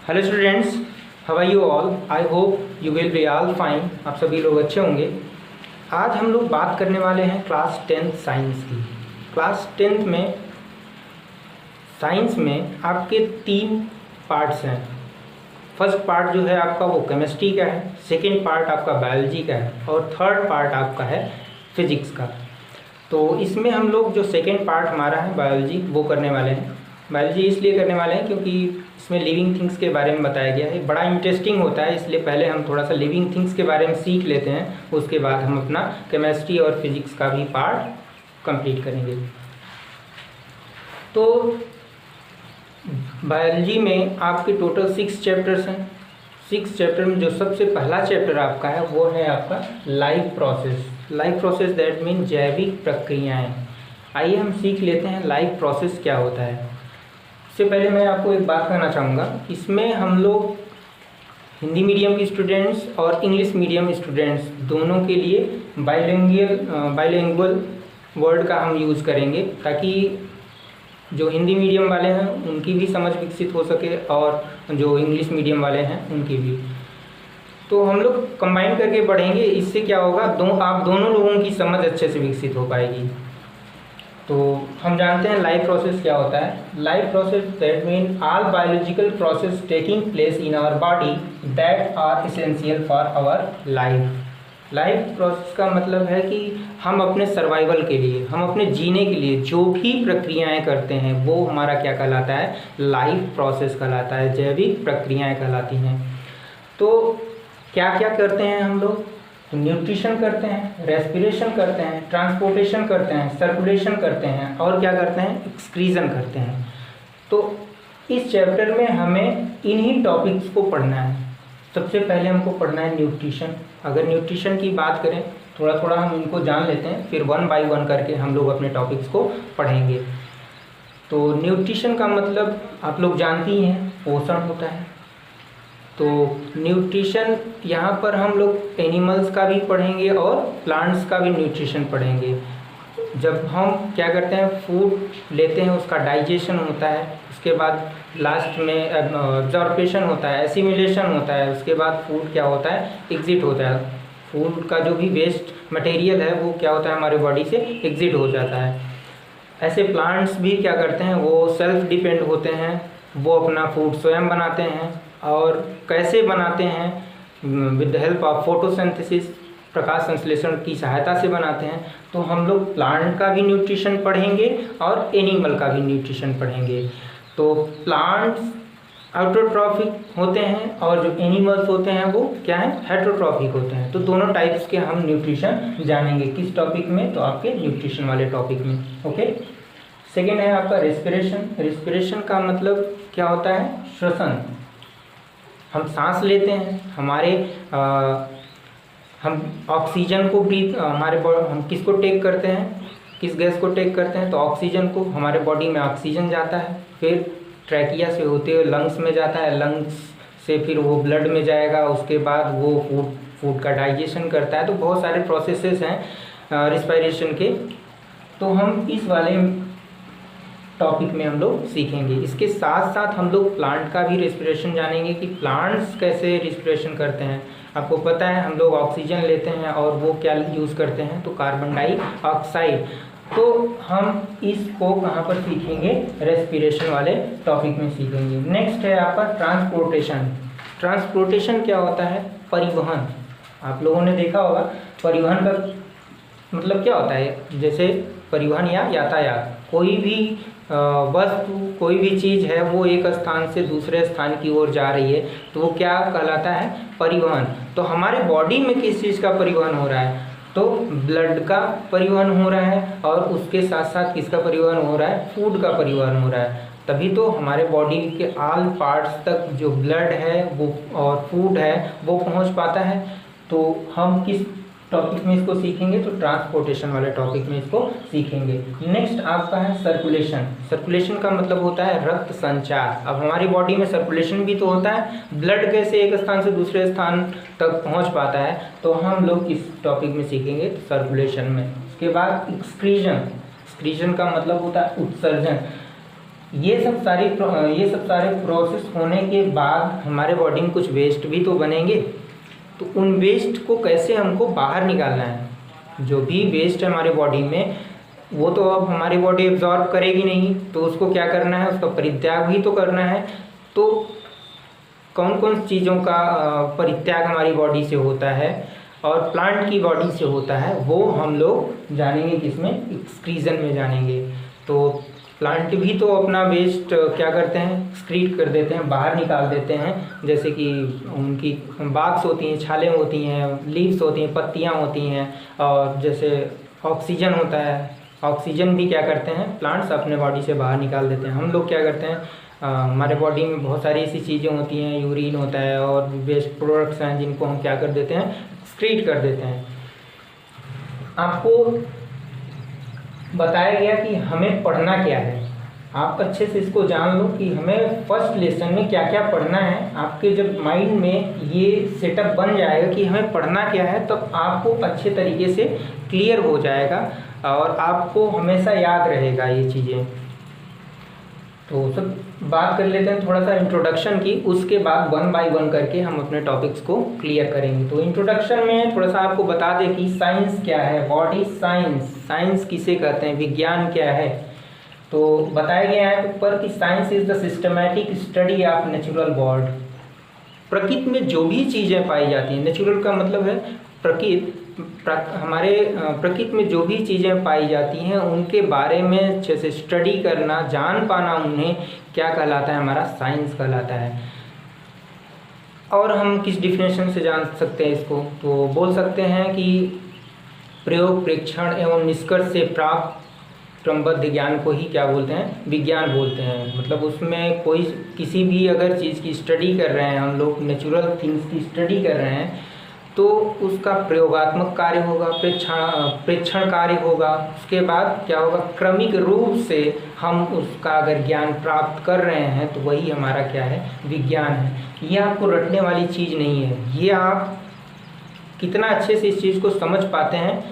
Hello students, how are you all? I hope you will be all fine. आप सभी लोग अच्छे होंगे। आज हम लोग बात करने वाले हैं क्लास 10 साइंस की। क्लास 10 में साइंस में आपके 3 पार्ट्स हैं। फर्स्ट पार्ट जो है आपका वो केमिस्ट्री का है, सेकेंड पार्ट आपका बायोलॉजी का है और थर्ड पार्ट आपका है फिजिक्स का। तो इसमें हम लोग जो सेकेंड पार्ट हमारा है बायोलॉजी वो करने वाले हैं। बायोलॉजी इसलिए करने वाले हैं क्योंकि इसमें लिविंग थिंग्स के बारे में बताया गया है। बड़ा इंटरेस्टिंग होता है, इसलिए पहले हम थोड़ा सा लिविंग थिंग्स के बारे में सीख लेते हैं, उसके बाद हम अपना केमिस्ट्री और फिजिक्स का भी पार्ट कंप्लीट करेंगे। तो बायोलॉजी में आपके टोटल 6 चैप्टर्स हैं। 6 चैप्टर में जो सबसे पहला चैप्टर आपका है वो है आपका life process. Life process that mean जैविक प्रक्रियाएं। आइए हम सीख लेते हैं लाइफ प्रोसेस क्या होता है। इससे पहले मैं आपको एक बात कहना चाहूँगा, इसमें हम लोग हिंदी मीडियम के स्टूडेंट्स और इंग्लिश मीडियम स्टूडेंट्स दोनों के लिए बाइलिंगुअल वर्ड का हम यूज़ करेंगे, ताकि जो हिंदी मीडियम वाले हैं उनकी भी समझ विकसित हो सके और जो इंग्लिश मीडियम वाले हैं उनकी भी। तो हम लोग कंबाइन करके पढ़ेंगे। इससे क्या होगा, आप दोनों लोगों की समझ अच्छे से विकसित हो पाएगी। तो हम जानते हैं लाइफ प्रोसेस क्या होता है। Life process that mean all biological process taking place in our body that are essential for our life. Life process का मतलब है कि हम अपने सर्वाइवल के लिए, हम अपने जीने के लिए जो भी प्रक्रियाएं करते हैं वो हमारा क्या कहलाता है, लाइफ प्रोसेस कहलाता है, जैविक प्रक्रियाएं कहलाती हैं। तो क्या क्या करते हैं हम लोग? न्यूट्रिशन करते हैं, रेस्पिरेशन करते हैं, ट्रांसपोर्टेशन करते हैं, सर्कुलेशन करते हैं और क्या करते हैं, एक्सक्रीजन करते हैं। तो इस चैप्टर में हमें इन्हीं टॉपिक्स को पढ़ना है। सबसे पहले हमको पढ़ना है न्यूट्रिशन। अगर न्यूट्रिशन की बात करें, थोड़ा थोड़ा हम इनको जान लेते हैं, फिर 1 बाय 1 करके हम लोग अपने टॉपिक्स को पढ़ेंगे। तो न्यूट्रिशन का मतलब आप लोग जानती ही हैं, पोषण होता है। तो न्यूट्रिशन यहाँ पर हम लोग एनिमल्स का भी पढ़ेंगे और प्लांट्स का भी न्यूट्रिशन पढ़ेंगे। जब हम क्या करते हैं, फूड लेते हैं, उसका डाइजेशन होता है, उसके बाद लास्ट में एब्जॉर्प्शन होता है, एसिमिलेशन होता है, उसके बाद फूड क्या होता है, एग्जिट होता है। फूड का जो भी वेस्ट मटेरियल है वो क्या होता है, हमारे बॉडी से एग्जिट हो जाता है। ऐसे प्लांट्स भी क्या करते हैं, वो सेल्फ डिपेंड होते हैं, वो अपना फूड स्वयं बनाते हैं। और कैसे बनाते हैं? With the help of photosynthesis, प्रकाश संश्लेषण की सहायता से बनाते हैं। तो हम लोग प्लांट का भी न्यूट्रिशन पढ़ेंगे और एनिमल का भी न्यूट्रिशन पढ़ेंगे। तो प्लांट्स ऑटोट्रॉफिक होते हैं और जो एनिमल्स होते हैं वो क्या है, हेटरोट्रॉफिक होते हैं। तो दोनों टाइप्स के हम न्यूट्रिशन जानेंगे। किस टॉपिक में? तो आपके न्यूट्रिशन वाले टॉपिक में। ओके। सेकेंड है आपका रेस्पिरेशन। रेस्पिरेशन का मतलब क्या होता है, श्वसन। हम सांस लेते हैं, हम ऑक्सीजन को ब्रीथ, हम किसको टेक करते हैं, किस गैस को टेक करते हैं, तो ऑक्सीजन को। हमारे बॉडी में ऑक्सीजन जाता है, फिर ट्रैकिया से होते हुए लंग्स में जाता है, लंग्स से फिर वो ब्लड में जाएगा, उसके बाद वो फूड का डाइजेशन करता है। तो बहुत सारे प्रोसेसेस हैं रिस्पायरेशन के। तो हम इस वाले टॉपिक में हम लोग सीखेंगे। इसके साथ साथ हम लोग प्लांट का भी रेस्पिरेशन जानेंगे कि प्लांट्स कैसे रेस्पिरेशन करते हैं। आपको पता है हम लोग ऑक्सीजन लेते हैं और वो क्या यूज़ करते हैं, तो कार्बन डाइऑक्साइड। तो हम इसको कहाँ पर सीखेंगे, रेस्पिरेशन वाले टॉपिक में सीखेंगे। नेक्स्ट है आपका ट्रांसपोर्टेशन। ट्रांसपोर्टेशन क्या होता है, परिवहन। आप लोगों ने देखा होगा परिवहन का मतलब क्या होता है, जैसे परिवहन या यातायात। कोई भी वस्तु, कोई भी चीज़ है वो एक स्थान से दूसरे स्थान की ओर जा रही है, तो वो क्या कहलाता है, परिवहन। तो हमारे बॉडी में किस चीज़ का परिवहन हो रहा है, तो ब्लड का परिवहन हो रहा है और उसके साथ साथ किसका परिवहन हो रहा है, फूड का परिवहन हो रहा है। तभी तो हमारे बॉडी के ऑल पार्ट्स तक जो ब्लड है वो और फूड है वो पहुंच पाता है। तो हम किस टॉपिक में इसको सीखेंगे, तो ट्रांसपोर्टेशन वाले टॉपिक में इसको सीखेंगे। नेक्स्ट आपका है सर्कुलेशन। सर्कुलेशन का मतलब होता है रक्त संचार। अब हमारी बॉडी में सर्कुलेशन भी तो होता है, ब्लड कैसे एक स्थान से दूसरे स्थान तक पहुंच पाता है, तो हम लोग इस टॉपिक में सीखेंगे सर्कुलेशन में। उसके बाद एक्सक्रीजन। एक्सक्रीजन का मतलब होता है उत्सर्जन। ये सब सारे प्रोसेस होने के बाद हमारे बॉडी में कुछ वेस्ट भी तो बनेंगे। तो उन वेस्ट को कैसे हमको बाहर निकालना है। जो भी वेस्ट है हमारे बॉडी में वो तो अब हमारी बॉडी एब्जॉर्ब करेगी नहीं, तो उसको क्या करना है, उसका परित्याग भी तो करना है। तो कौन कौन चीज़ों का परित्याग हमारी बॉडी से होता है और प्लांट की बॉडी से होता है, वो हम लोग जानेंगे किसमें, एक्सक्रीजन में जानेंगे। तो प्लांट भी तो अपना वेस्ट क्या करते हैं, एक्सक्रीट कर देते हैं, बाहर निकाल देते हैं। जैसे कि उनकी बाक्स होती हैं, छालें होती हैं, लीव्स होती हैं, पत्तियां होती हैं, और जैसे ऑक्सीजन होता है, ऑक्सीजन भी क्या करते हैं प्लांट्स अपने बॉडी से बाहर निकाल देते हैं। हम लोग क्या करते हैं, हमारे बॉडी में बहुत सारी ऐसी चीज़ें होती हैं, यूरिन होता है और वेस्ट प्रोडक्ट्स हैं जिनको हम क्या कर देते हैं, एक्सक्रीट कर देते हैं। आपको बताया गया कि हमें पढ़ना क्या है। आप अच्छे से इसको जान लो कि हमें फर्स्ट लेसन में क्या क्या पढ़ना है। आपके जब माइंड में ये सेटअप बन जाएगा कि हमें पढ़ना क्या है, तब आपको अच्छे तरीके से क्लियर हो जाएगा और आपको हमेशा याद रहेगा ये चीज़ें। तो सब बात कर लेते हैं थोड़ा सा इंट्रोडक्शन की, उसके बाद 1 बाय 1 करके हम अपने टॉपिक्स को क्लियर करेंगे। तो इंट्रोडक्शन में थोड़ा सा आपको बता दें कि साइंस क्या है, व्हाट इज साइंस, साइंस किसे कहते हैं, विज्ञान क्या है। तो बताया गया है ऊपर कि science is the systematic study of natural world. प्रकृति में जो भी चीज़ें पाई जाती हैं, नेचुरल का मतलब है प्रकृति, हमारे प्रकृति में जो भी चीज़ें पाई जाती हैं उनके बारे में अच्छे से स्टडी करना, जान पाना, उन्हें क्या कहलाता है, हमारा साइंस कहलाता है। और हम किस डिफिनेशन से जान सकते हैं इसको, तो बोल सकते हैं कि प्रयोग, प्रेक्षण एवं निष्कर्ष से प्राप्त क्रमबद्ध ज्ञान को ही क्या बोलते हैं, विज्ञान बोलते हैं। मतलब उसमें कोई किसी भी अगर चीज़ की स्टडी कर रहे हैं, हम लोग नेचुरल थिंग्स की स्टडी कर रहे हैं, तो उसका प्रयोगात्मक कार्य होगा, प्रेक्षण कार्य होगा, उसके बाद क्या होगा, क्रमिक रूप से हम उसका अगर ज्ञान प्राप्त कर रहे हैं तो वही हमारा क्या है, विज्ञान है। ये आपको रटने वाली चीज़ नहीं है, ये आप कितना अच्छे से इस चीज़ को समझ पाते हैं।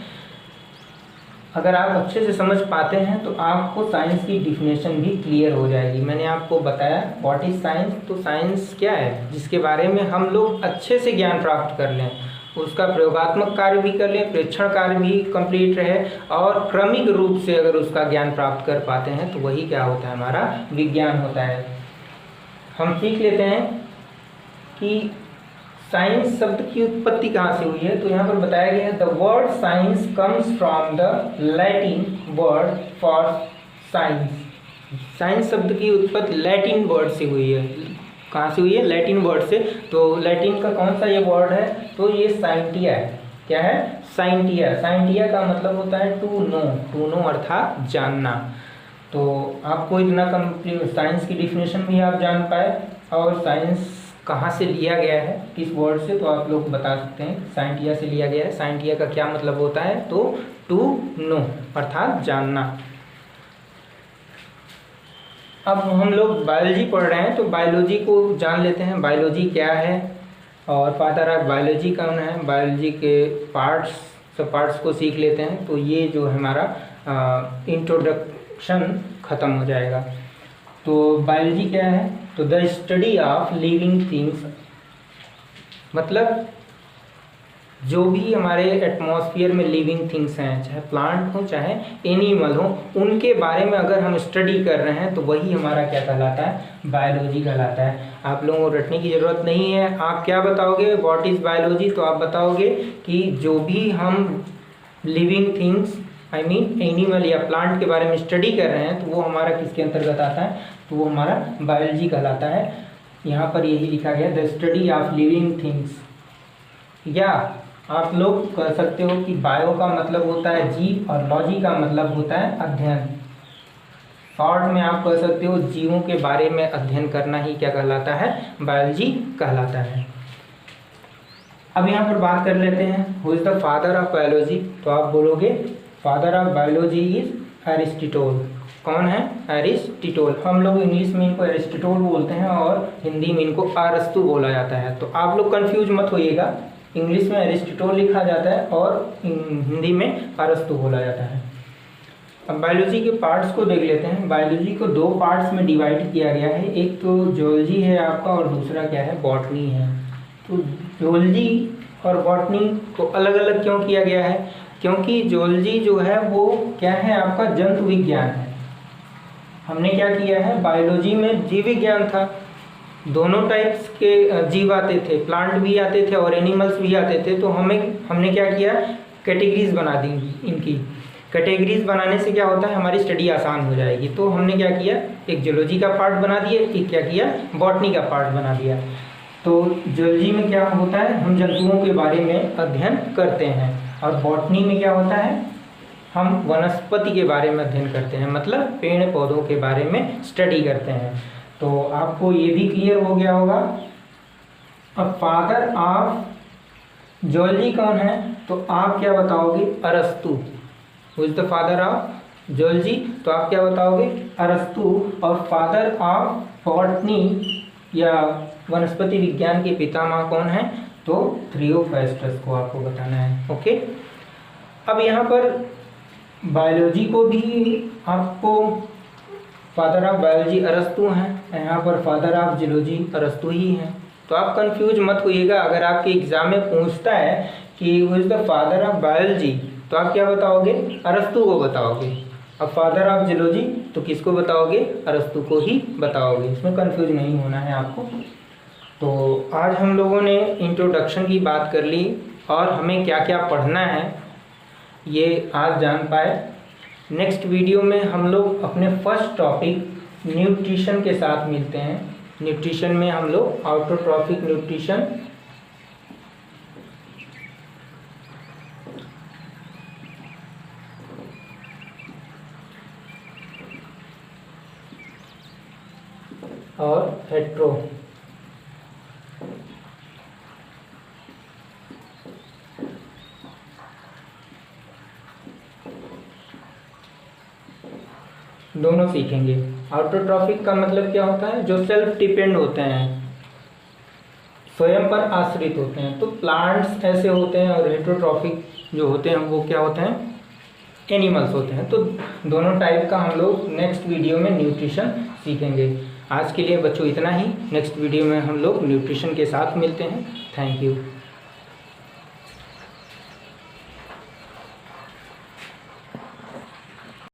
अगर आप अच्छे से समझ पाते हैं तो आपको साइंस की डिफिनेशन भी क्लियर हो जाएगी। मैंने आपको बताया व्हाट इज साइंस, तो साइंस क्या है, जिसके बारे में हम लोग अच्छे से ज्ञान प्राप्त कर लें, उसका प्रयोगात्मक कार्य भी कर लें, प्रेक्षण कार्य भी कंप्लीट रहे और क्रमिक रूप से अगर उसका ज्ञान प्राप्त कर पाते हैं तो वही क्या होता है, हमारा विज्ञान होता है। हम सीख लेते हैं कि साइंस शब्द की उत्पत्ति कहाँ से हुई है। तो यहाँ पर बताया गया है the word science comes from the Latin word for science. Science शब्द की उत्पत्ति लैटिन वर्ड से हुई है। कहाँ से हुई है, लैटिन वर्ड से। तो लैटिन का कौन सा ये वर्ड है, तो ये साइंटिया है। क्या है, साइंटिया। साइंटिया का मतलब होता है टू नो, टू नो अर्थात जानना। तो आपको इतना साइंस की डिफिनेशन भी आप जान पाए और साइंस कहाँ से लिया गया है, किस वर्ड से, तो आप लोग बता सकते हैं साइंटिया से लिया गया है। साइंटिया का क्या मतलब होता है, तो टू नो अर्थात जानना। अब हम लोग बायोलॉजी पढ़ रहे हैं तो बायोलॉजी को जान लेते हैं, बायोलॉजी क्या है और फादर ऑफ बायोलॉजी कौन है, बायोलॉजी के पार्ट्स, सब पार्ट्स को सीख लेते हैं। तो ये जो हमारा इंट्रोडक्शन ख़त्म हो जाएगा। तो बायोलॉजी क्या है, तो the study of living things, मतलब जो भी हमारे एटमॉस्फेयर में लिविंग थिंग्स हैं, चाहे प्लांट हो चाहे एनिमल हो, उनके बारे में अगर हम स्टडी कर रहे हैं तो वही हमारा क्या कहलाता है, बायोलॉजी कहलाता है। आप लोगों को रटने की ज़रूरत नहीं है। आप क्या बताओगे, व्हाट इज़ बायोलॉजी, तो आप बताओगे कि जो भी हम living things I mean animal या प्लांट के बारे में स्टडी कर रहे हैं तो वो हमारा किसके अंतर्गत आता है, तो वो हमारा बायोलॉजी कहलाता है। यहाँ पर यही लिखा गया the study of living things. या आप लोग कह सकते हो कि बायो का मतलब होता है जीव और लॉजी का मतलब होता है अध्ययन। शॉर्ट में आप कह सकते हो जीवों के बारे में अध्ययन करना ही क्या कहलाता है, बायोलॉजी कहलाता है। अब यहाँ पर बात कर लेते हैं who is the father of biology. तो आप बोलोगे father of biology is Aristotle. कौन है, एरिस्टोटल। हम लोग इंग्लिश में इनको एरिस्टोटल बोलते हैं और हिंदी में इनको अरस्तु बोला जाता है। तो आप लोग कंफ्यूज मत होइएगा, इंग्लिश में एरिस्टोटल लिखा जाता है और हिंदी में अरस्तु बोला जाता है। अब बायोलॉजी के पार्ट्स को देख लेते हैं। बायोलॉजी को दो पार्ट्स में डिवाइड किया गया है, एक तो जूलॉजी है आपका और दूसरा क्या है, बॉटनी है। तो जूलॉजी और बॉटनी को अलग अलग क्यों किया गया है? क्योंकि जूलॉजी जो है वो क्या है, आपका जंतु विज्ञान है। हमने क्या किया है, बायोलॉजी में जीव विज्ञान था, दोनों टाइप्स के जीव आते थे, प्लांट भी आते थे और एनिमल्स भी आते थे। तो हमने क्या किया, कैटेगरीज बना दी इनकी। कैटेगरीज बनाने से क्या होता है, हमारी स्टडी आसान हो जाएगी। तो हमने क्या किया, एक जूलॉजी का पार्ट बना दिया, एक क्या किया, बॉटनी का पार्ट बना दिया। तो जूलॉजी में क्या होता है, हम जंतुओं के बारे में अध्ययन करते हैं, और बॉटनी में क्या होता है, हम वनस्पति के बारे में अध्ययन करते हैं, मतलब पेड़ पौधों के बारे में स्टडी करते हैं। तो आपको ये भी क्लियर हो गया होगा। अब फादर ऑफ जूलॉजी कौन है, तो आप क्या बताओगे, अरस्तु। Who is the father of zoology, तो आप क्या बताओगे, अरस्तु। और फादर ऑफ बॉटनी या वनस्पति विज्ञान के पितामह कौन है, तो थियोफ्रास्टस को आपको बताना है। ओके, अब यहाँ पर बायोलॉजी को भी आपको फादर ऑफ बायोलॉजी अरस्तु हैं, यहाँ पर फादर ऑफ जूलॉजी अरस्तु ही हैं। तो आप कंफ्यूज मत होइएगा, अगर आपके एग्जाम में पूछता है कि who is the father of biology, तो आप क्या बताओगे, अरस्तु को बताओगे। अब फादर ऑफ जूलॉजी तो किसको बताओगे, अरस्तु को ही बताओगे, इसमें कंफ्यूज नहीं होना है आपको। तो आज हम लोगों ने इंट्रोडक्शन की बात कर ली और हमें क्या क्या पढ़ना है ये आज जान पाए। नेक्स्ट वीडियो में हम लोग अपने फर्स्ट टॉपिक न्यूट्रिशन के साथ मिलते हैं। न्यूट्रिशन में हम लोग ऑटोट्रॉफिक न्यूट्रिशन, और हेट्रो, दोनों सीखेंगे। ऑटोट्रॉफिक का मतलब क्या होता है, जो सेल्फ डिपेंड होते हैं, स्वयं पर आश्रित होते हैं। तो प्लांट्स ऐसे होते हैं, और हेट्रोट्रॉफिक जो होते हैं वो क्या होते हैं, एनिमल्स होते हैं। तो दोनों टाइप का हम लोग नेक्स्ट वीडियो में न्यूट्रिशन सीखेंगे। आज के लिए बच्चों इतना ही, नेक्स्ट वीडियो में हम लोग न्यूट्रिशन के साथ मिलते हैं। Thank you.